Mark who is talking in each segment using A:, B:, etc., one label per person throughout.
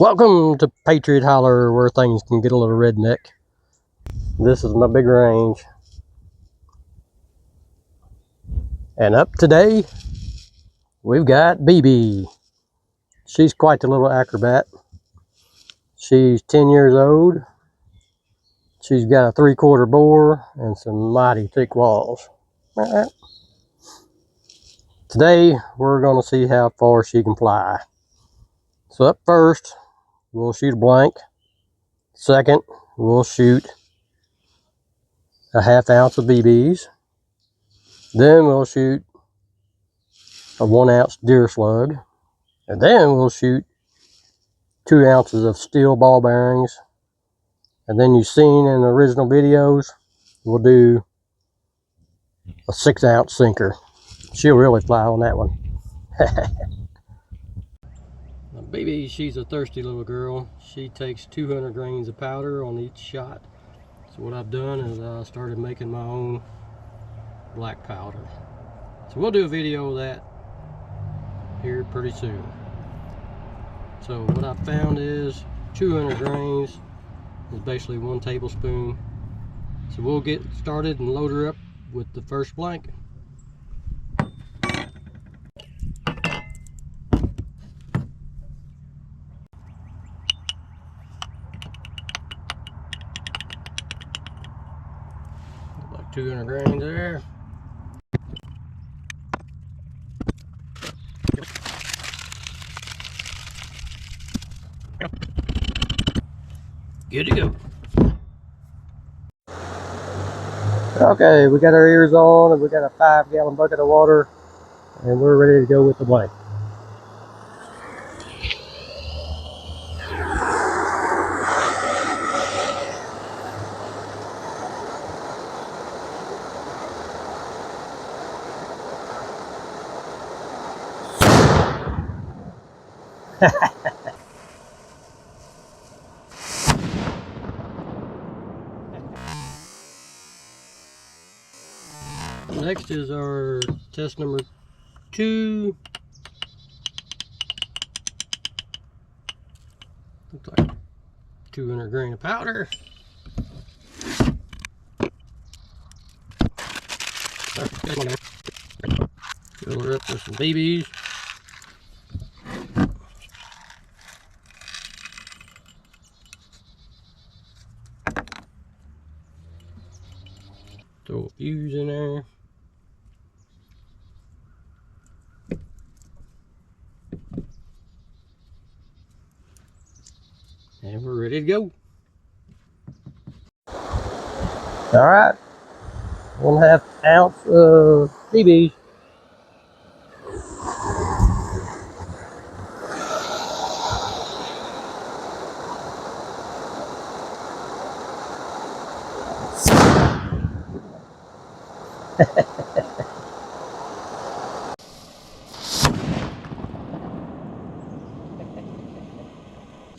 A: Welcome to Patriot Holler, where things can get a little redneck. This is my big range. And up today, we've got BB. She's quite the little acrobat. She's 10 years old. She's got a 3/4 bore and some mighty thick walls. Today, we're going to see how far she can fly. So up first, we'll shoot a blank. Second, we'll shoot a 1/2 ounce of BBs. Then we'll shoot a 1 ounce deer slug. And then we'll shoot 2 ounces of steel ball bearings. And then you've seen in the original videos, we'll do a 6 ounce sinker. She'll really fly on that one. Now, baby, she's a thirsty little girl. She takes 200 grains of powder on each shot. So what I've done is I started making my own black powder. So we'll do a video of that here pretty soon. So what I found is 200 grains is basically 1 tablespoon. So we'll get started and load her up with the first blank. Like 200 grains there. Good to go. Okay, we got our ears on and we got a 5-gallon bucket of water and we're ready to go with the blank. Next is our test number 2. Looks like 200 grain of powder. Fill her up with some BBs. Throw a fuse in there. And we're ready to go. All right, 1/2 ounce of BB.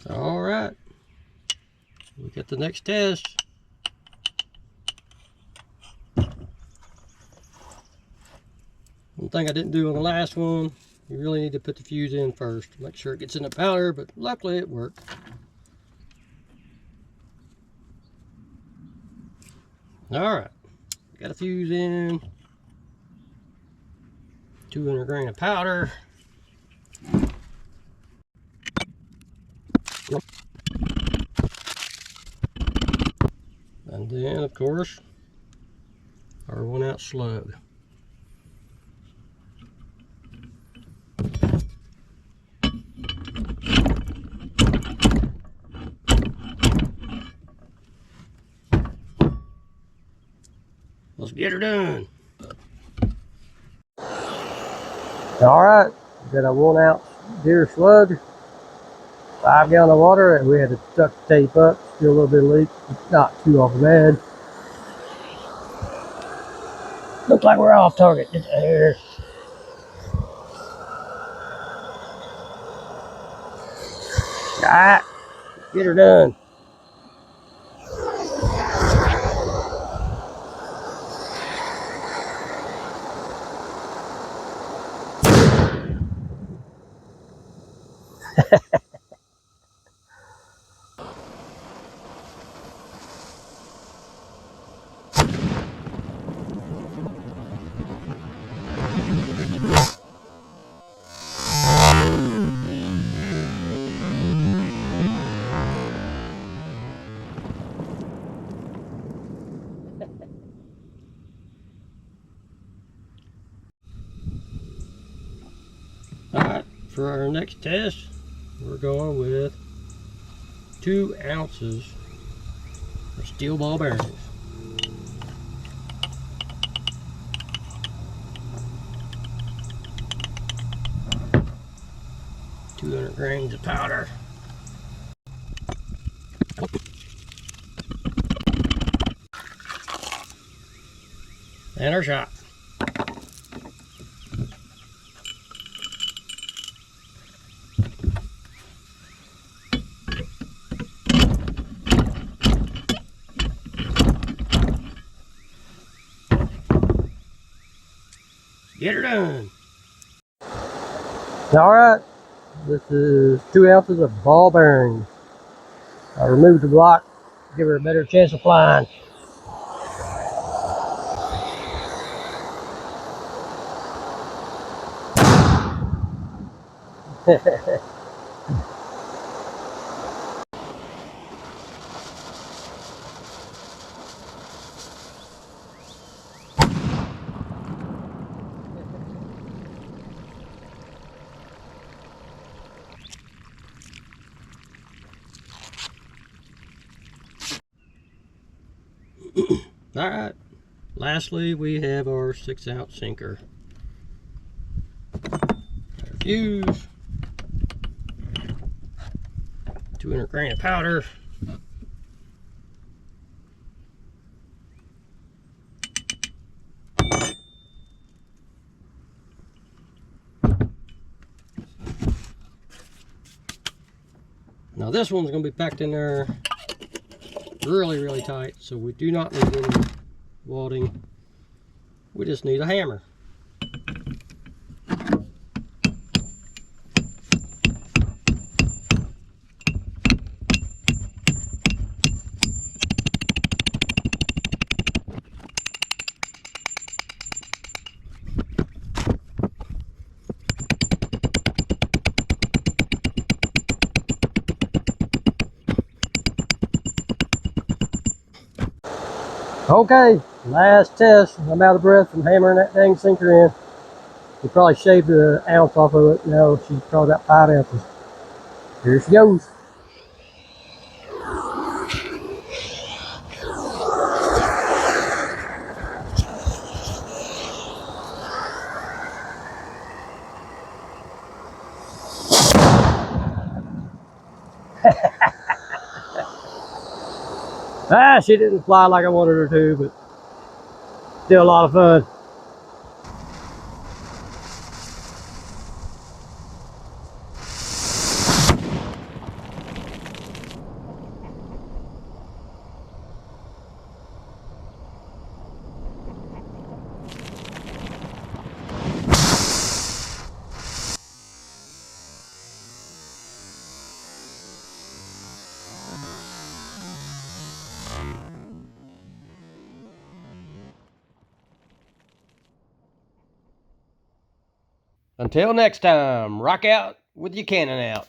A: All right, we got the next test. One thing I didn't do on the last one, you really need to put the fuse in first. Make sure it gets in the powder, but luckily it worked. All right, got a fuse in. 200 grain of powder. And then, of course, our 1 ounce slug. Let's get her done. All right, we got a 1 ounce deer slug, 5 gallons of water, and we had to duct tape up. Still a little bit of leak, not too awful bad. Looks like we're off target. Get there. All right, get her done. for our next test, we're going with 2 ounces of steel ball bearings. 200 grains of powder. And our shot. Get her done. Alright, this is 2 ounces of ball bearings. I removed the block, give her a better chance of flying. Alright, lastly we have our 6-ounce sinker. Our fuse, 200 grain of powder, now this one's going to be packed in there really tight, so we do not need any welding. We just need a hammer. Okay, last test. I'm out of breath from hammering that dang sinker in. We probably shaved an ounce off of it. Now she's probably about 5 ounces. Here she goes. She didn't fly like I wanted her to, but still a lot of fun. Until next time, rock out with your cannon out.